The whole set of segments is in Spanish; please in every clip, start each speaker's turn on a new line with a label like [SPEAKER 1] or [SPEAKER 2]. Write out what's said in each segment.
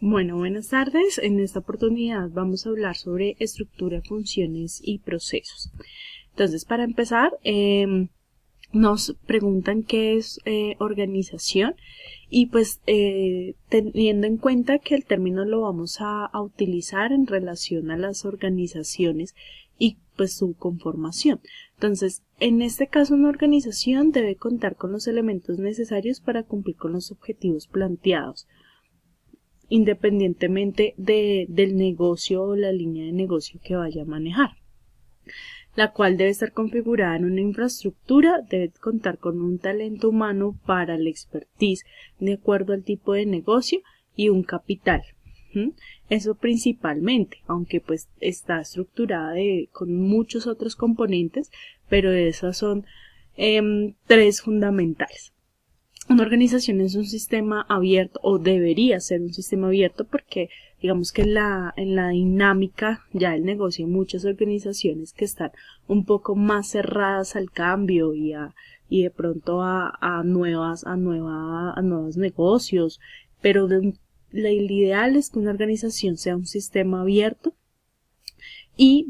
[SPEAKER 1] Bueno, buenas tardes. En esta oportunidad vamos a hablar sobre estructura, funciones y procesos. Entonces, para empezar, nos preguntan qué es organización y pues teniendo en cuenta que el término lo vamos a utilizar en relación a las organizaciones y pues su conformación. Entonces, en este caso una organización debe contar con los elementos necesarios para cumplir con los objetivos planteados, independientemente del negocio o la línea de negocio que vaya a manejar, la cual debe estar configurada en una infraestructura, debe contar con un talento humano para el expertise de acuerdo al tipo de negocio y un capital. Eso principalmente, aunque pues está estructurada con muchos otros componentes, pero esas son tres fundamentales. Una organización es un sistema abierto o debería ser un sistema abierto porque digamos que en la dinámica ya del negocio hay muchas organizaciones que están un poco más cerradas al cambio y de pronto a nuevos negocios, pero el ideal es que una organización sea un sistema abierto y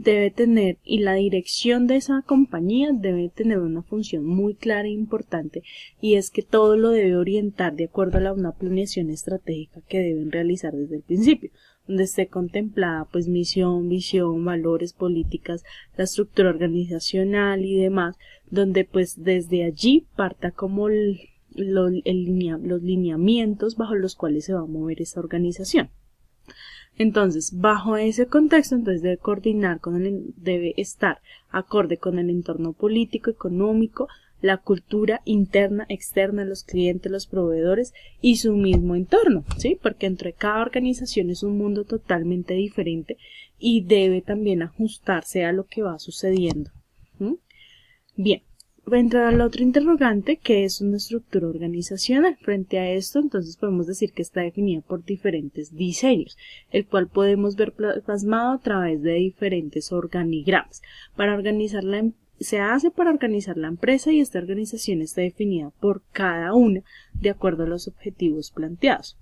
[SPEAKER 1] la dirección de esa compañía debe tener una función muy clara e importante, y es que todo lo debe orientar de acuerdo a una planeación estratégica que deben realizar desde el principio, donde esté contemplada pues misión, visión, valores, políticas, la estructura organizacional y demás, donde pues desde allí parta como los lineamientos bajo los cuales se va a mover esa organización. Entonces, bajo ese contexto, debe estar acorde con el entorno político, económico, la cultura interna, externa, los clientes, los proveedores y su mismo entorno, ¿sí? Porque entre cada organización es un mundo totalmente diferente y debe también ajustarse a lo que va sucediendo. Bien. Entra al otro interrogante, que es una estructura organizacional. Frente a esto, entonces podemos decir que está definida por diferentes diseños, el cual podemos ver plasmado a través de diferentes organigramas. Se hace para organizar la empresa, y esta organización está definida por cada una de acuerdo a los objetivos planteados,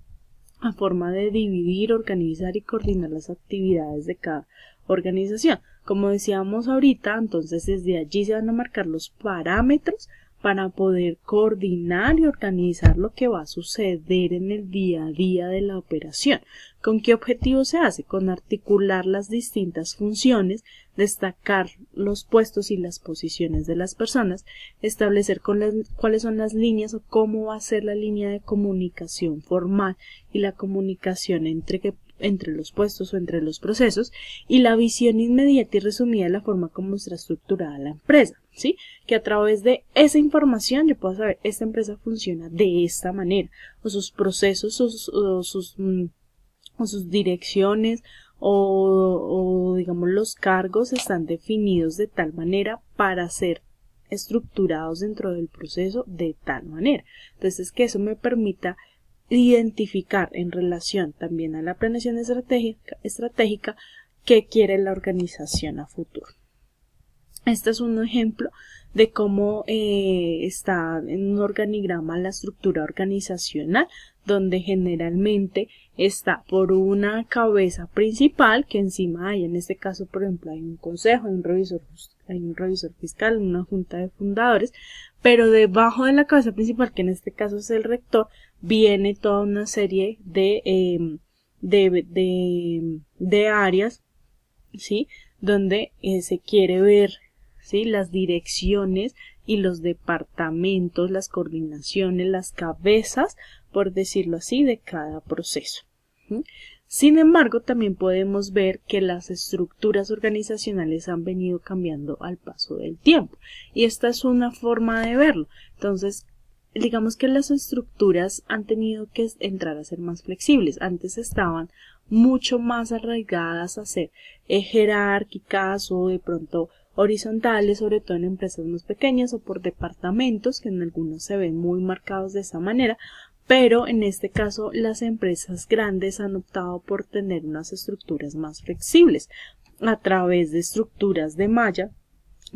[SPEAKER 1] a forma de dividir, organizar y coordinar las actividades de cada organización. Como decíamos ahorita, entonces desde allí se van a marcar los parámetros para poder coordinar y organizar lo que va a suceder en el día a día de la operación. ¿Con qué objetivo se hace? Con articular las distintas funciones, destacar los puestos y las posiciones de las personas, establecer cuáles son las líneas o cómo va a ser la línea de comunicación formal y la comunicación entre los puestos o entre los procesos, y la visión inmediata y resumida de la forma como está estructurada la empresa, ¿sí? Que a través de esa información yo puedo saber, esta empresa funciona de esta manera, o sus procesos, o sus direcciones, o digamos los cargos están definidos de tal manera para ser estructurados dentro del proceso de tal manera. Entonces, que eso me permita identificar en relación también a la planeación estratégica qué quiere la organización a futuro. Este es un ejemplo de cómo está en un organigrama la estructura organizacional, donde generalmente está por una cabeza principal que encima hay, en este caso por ejemplo hay un consejo, hay un revisor fiscal, una junta de fundadores, pero debajo de la cabeza principal, que en este caso es el rector, viene toda una serie de áreas, ¿sí? Donde se quiere ver, ¿sí? Las direcciones y los departamentos, las coordinaciones, las cabezas, por decirlo así, de cada proceso. Sin embargo, también podemos ver que las estructuras organizacionales han venido cambiando al paso del tiempo, y esta es una forma de verlo. Entonces, digamos que las estructuras han tenido que entrar a ser más flexibles. Antes estaban mucho más arraigadas a ser jerárquicas o de pronto horizontales, sobre todo en empresas más pequeñas o por departamentos, que en algunos se ven muy marcados de esa manera, pero en este caso las empresas grandes han optado por tener unas estructuras más flexibles a través de estructuras de malla,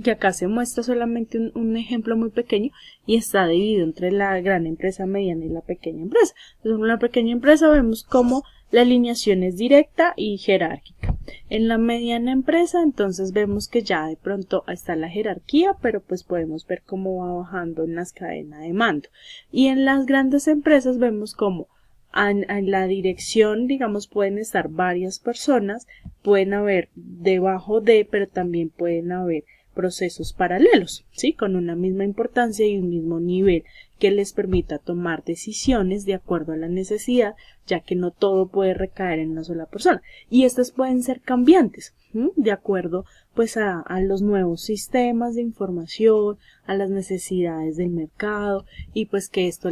[SPEAKER 1] que acá se muestra solamente un ejemplo muy pequeño y está dividido entre la gran empresa, mediana y la pequeña empresa. Entonces, en la pequeña empresa vemos cómo La alineación es directa y jerárquica. En la mediana empresa, entonces vemos que ya de pronto está la jerarquía, pero pues podemos ver cómo va bajando en las cadenas de mando. Y en las grandes empresas vemos cómo en la dirección, digamos, pueden estar varias personas, pueden haber debajo de, pero también pueden haber procesos paralelos, ¿sí? Con una misma importancia y un mismo nivel que les permita tomar decisiones de acuerdo a la necesidad, ya que no todo puede recaer en una sola persona. Y estas pueden ser cambiantes, ¿sí? De acuerdo pues a los nuevos sistemas de información, a las necesidades del mercado, y pues que esta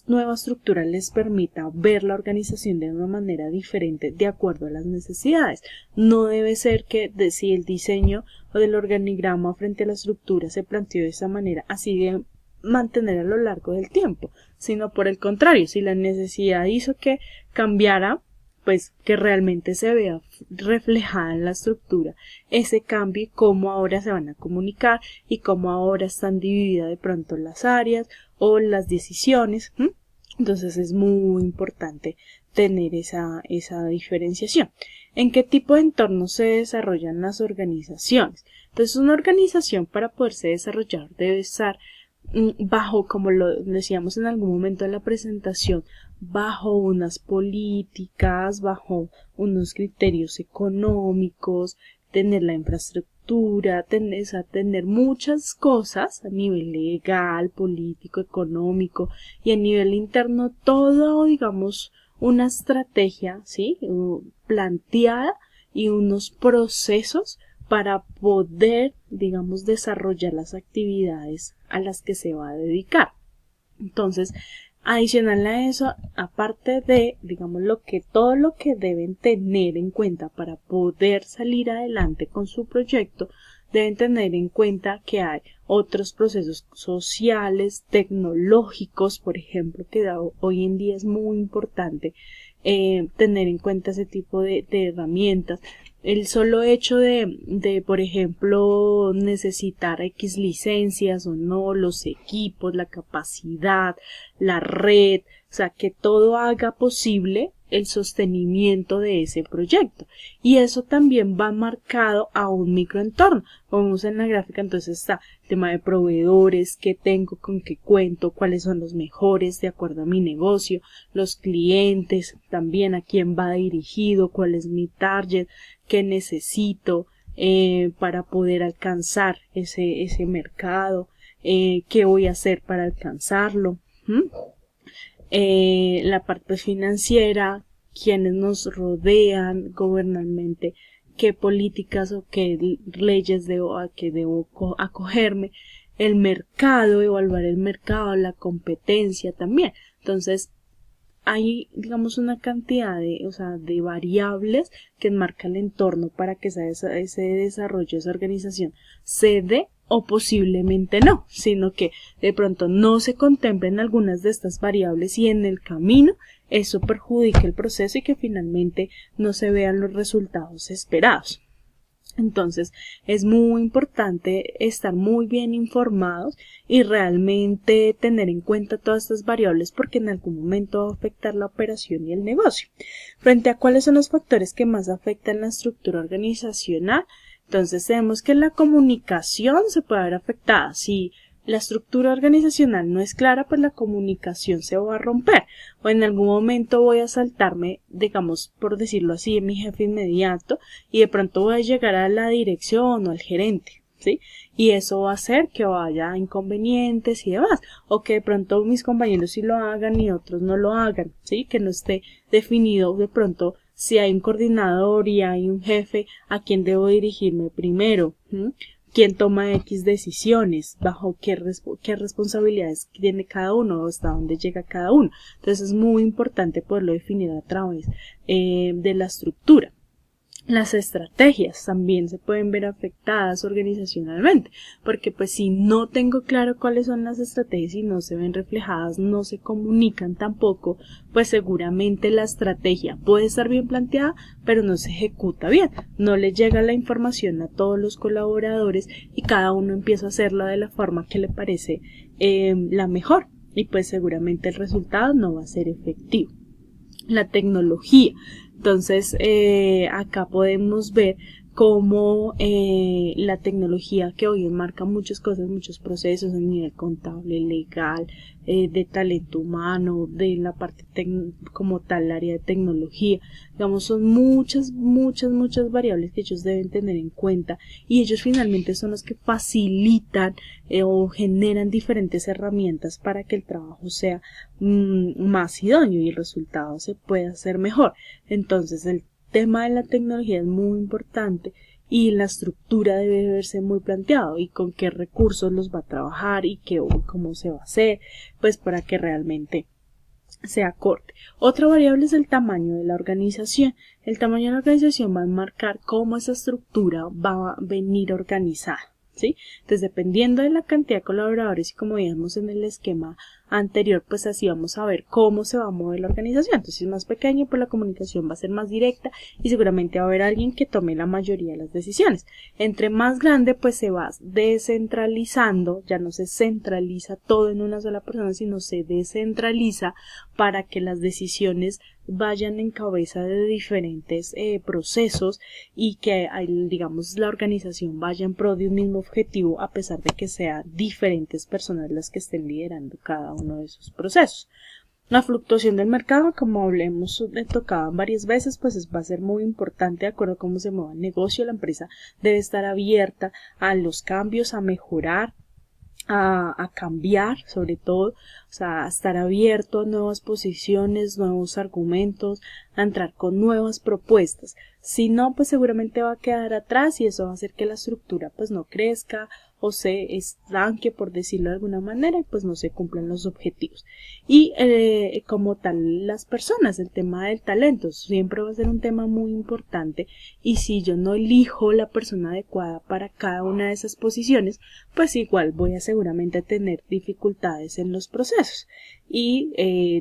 [SPEAKER 1] nueva estructura les permita ver la organización de una manera diferente de acuerdo a las necesidades. No debe ser que si el diseño o del organigrama frente a la estructura se planteó de esa manera, así de mantener a lo largo del tiempo, sino por el contrario, si la necesidad hizo que cambiara, pues que realmente se vea reflejada en la estructura ese cambio y cómo ahora se van a comunicar y cómo ahora están divididas de pronto las áreas o las decisiones. Entonces es muy importante tener esa diferenciación. ¿En qué tipo de entornos se desarrollan las organizaciones? Entonces una organización, para poderse desarrollar, debe estar bajo, como lo decíamos en algún momento de la presentación, bajo unas políticas, bajo unos criterios económicos, tener la infraestructura, tener muchas cosas a nivel legal, político, económico, y a nivel interno todo, digamos, una estrategia, ¿sí? Planteada y unos procesos para poder, digamos, desarrollar las actividades a las que se va a dedicar. Entonces, adicional a eso, aparte de, digamos, todo lo que deben tener en cuenta para poder salir adelante con su proyecto, deben tener en cuenta que hay otros procesos sociales, tecnológicos, por ejemplo, que hoy en día es muy importante tener en cuenta ese tipo de herramientas. El solo hecho de, por ejemplo, necesitar X licencias o no, los equipos, la capacidad, la red, o sea, que todo haga posible el sostenimiento de ese proyecto. Y eso también va marcado a un microentorno. Como vemos en la gráfica, entonces está el tema de proveedores, qué tengo, con qué cuento, cuáles son los mejores de acuerdo a mi negocio, los clientes, también a quién va dirigido, cuál es mi target, qué necesito para poder alcanzar ese mercado, qué voy a hacer para alcanzarlo. La parte financiera, quienes nos rodean gubernamentalmente, qué políticas o qué leyes debo acogerme, el mercado, evaluar el mercado, la competencia también. Entonces, hay, digamos, una cantidad de variables que enmarca el entorno para que ese desarrollo, esa organización se dé o posiblemente no, sino que de pronto no se contemplen algunas de estas variables y en el camino eso perjudica el proceso y que finalmente no se vean los resultados esperados. Entonces es muy importante estar muy bien informados y realmente tener en cuenta todas estas variables porque en algún momento va a afectar la operación y el negocio. Frente a cuáles son los factores que más afectan la estructura organizacional, entonces tenemos que la comunicación se puede ver afectada. Si la estructura organizacional no es clara, pues la comunicación se va a romper o en algún momento voy a saltarme, digamos, por decirlo así, de mi jefe inmediato y de pronto voy a llegar a la dirección o al gerente, ¿sí? Y eso va a hacer que vaya a inconvenientes y demás, o que de pronto mis compañeros sí lo hagan y otros no lo hagan, ¿sí? Que no esté definido de pronto si hay un coordinador y hay un jefe a quien debo dirigirme primero, quién toma X decisiones, bajo qué responsabilidades tiene cada uno, hasta dónde llega cada uno. Entonces es muy importante poderlo definir a través de la estructura. Las estrategias también se pueden ver afectadas organizacionalmente, porque pues si no tengo claro cuáles son las estrategias y no se ven reflejadas, no se comunican tampoco, pues seguramente la estrategia puede estar bien planteada, pero no se ejecuta bien, no le llega la información a todos los colaboradores y cada uno empieza a hacerla de la forma que le parece la mejor y pues seguramente el resultado no va a ser efectivo. La tecnología Entonces, acá podemos ver cómo la tecnología que hoy enmarca muchas cosas, muchos procesos a nivel contable, legal, de talento humano, de la parte como tal, el área de tecnología, digamos, son muchas variables que ellos deben tener en cuenta, y ellos finalmente son los que facilitan o generan diferentes herramientas para que el trabajo sea más idóneo y el resultado se pueda hacer mejor. Entonces, el tema de la tecnología es muy importante y la estructura debe verse muy planteado, y con qué recursos los va a trabajar y cómo se va a hacer, pues para que realmente se acorde. Otra variable es el tamaño de la organización. El tamaño de la organización va a marcar cómo esa estructura va a venir organizada, ¿sí? Entonces, dependiendo de la cantidad de colaboradores, y como vimos en el esquema anterior, pues así vamos a ver cómo se va a mover la organización. Entonces, si es más pequeño, pues la comunicación va a ser más directa y seguramente va a haber alguien que tome la mayoría de las decisiones. Entre más grande, pues se va descentralizando, ya no se centraliza todo en una sola persona, sino se descentraliza para que las decisiones vayan en cabeza de diferentes procesos, y que digamos la organización vaya en pro de un mismo objetivo, a pesar de que sean diferentes personas las que estén liderando cada uno de esos procesos. La fluctuación del mercado, como hemos tocado varias veces, pues va a ser muy importante de acuerdo a cómo se mueva el negocio. La empresa debe estar abierta a los cambios, a mejorar, a cambiar, sobre todo, o sea, a estar abierto a nuevas posiciones, nuevos argumentos, a entrar con nuevas propuestas. Si no, pues seguramente va a quedar atrás, y eso va a hacer que la estructura pues no crezca o se estanque, por decirlo de alguna manera, y pues no se cumplan los objetivos. Y como tal, las personas, el tema del talento siempre va a ser un tema muy importante, y si yo no elijo la persona adecuada para cada una de esas posiciones, pues igual voy a seguramente tener dificultades en los procesos, y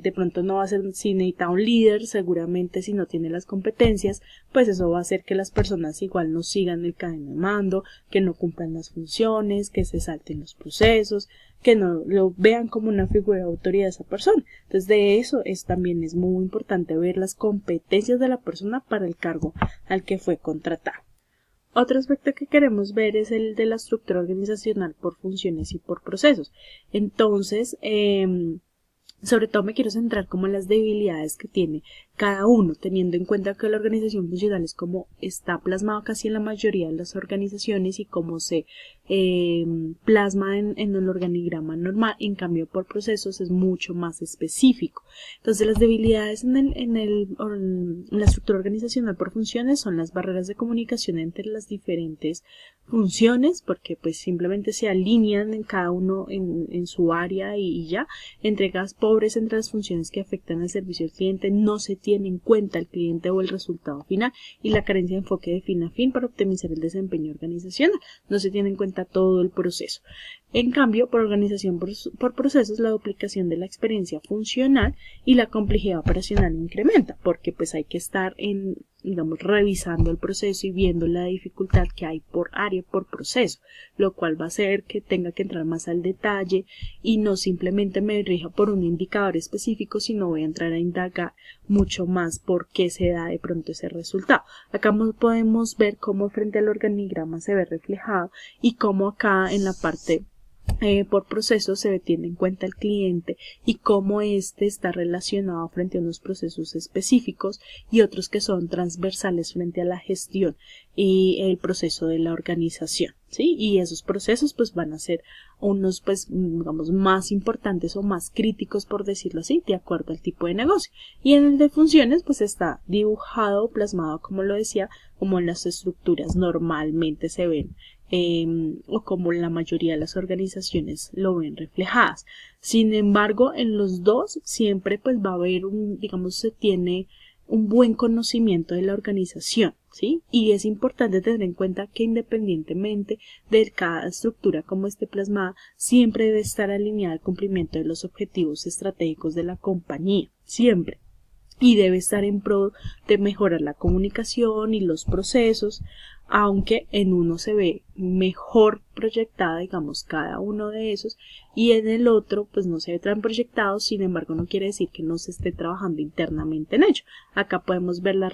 [SPEAKER 1] de pronto no va a ser, si necesita un líder, seguramente si no tiene las competencias, pues eso va a hacer que las personas igual no sigan el cadena de mando, que no cumplan las funciones, que se salten los procesos, que no lo vean como una figura de autoridad de esa persona. Entonces, de eso también es muy importante ver las competencias de la persona para el cargo al que fue contratado. Otro aspecto que queremos ver es el de la estructura organizacional por funciones y por procesos. Entonces, sobre todo me quiero centrar como en las debilidades que tiene cada uno, teniendo en cuenta que la organización funcional es como está plasmado casi en la mayoría de las organizaciones y como se plasma en el organigrama normal. En cambio, por procesos es mucho más específico. Entonces, las debilidades en la estructura organizacional por funciones son las barreras de comunicación entre las diferentes funciones, porque pues simplemente se alinean en cada uno en su área y ya. Entregas pobres entre las funciones que afectan al servicio al cliente, no se tiene en cuenta el cliente o el resultado final, y la carencia de enfoque de fin a fin para optimizar el desempeño organizacional, no se tiene en cuenta todo el proceso. En cambio, por organización por procesos, la duplicación de la experiencia funcional y la complejidad operacional incrementa, porque pues hay que estar digamos, revisando el proceso y viendo la dificultad que hay por área, por proceso, lo cual va a hacer que tenga que entrar más al detalle y no simplemente me dirija por un indicador específico, sino voy a entrar a indagar mucho más por qué se da de pronto ese resultado. Acá podemos ver cómo frente al organigrama se ve reflejado, y cómo acá en la parte por proceso se tiene en cuenta el cliente y cómo éste está relacionado frente a unos procesos específicos y otros que son transversales frente a la gestión y el proceso de la organización, ¿sí? Y esos procesos pues van a ser unos pues digamos más importantes o más críticos, por decirlo así, de acuerdo al tipo de negocio. Y en el de funciones pues está dibujado o plasmado, como lo decía, como las estructuras normalmente se ven o como la mayoría de las organizaciones lo ven reflejadas. Sin embargo, en los dos siempre pues va a haber digamos, se tiene un buen conocimiento de la organización, ¿sí? Y es importante tener en cuenta que independientemente de cada estructura como esté plasmada, siempre debe estar alineada al cumplimiento de los objetivos estratégicos de la compañía, siempre. y debe estar en pro de mejorar la comunicación y los procesos, aunque en uno se ve mejor proyectada, digamos, cada uno de esos, y en el otro pues no se ve tan proyectado. Sin embargo, no quiere decir que no se esté trabajando internamente en ello. Acá podemos ver las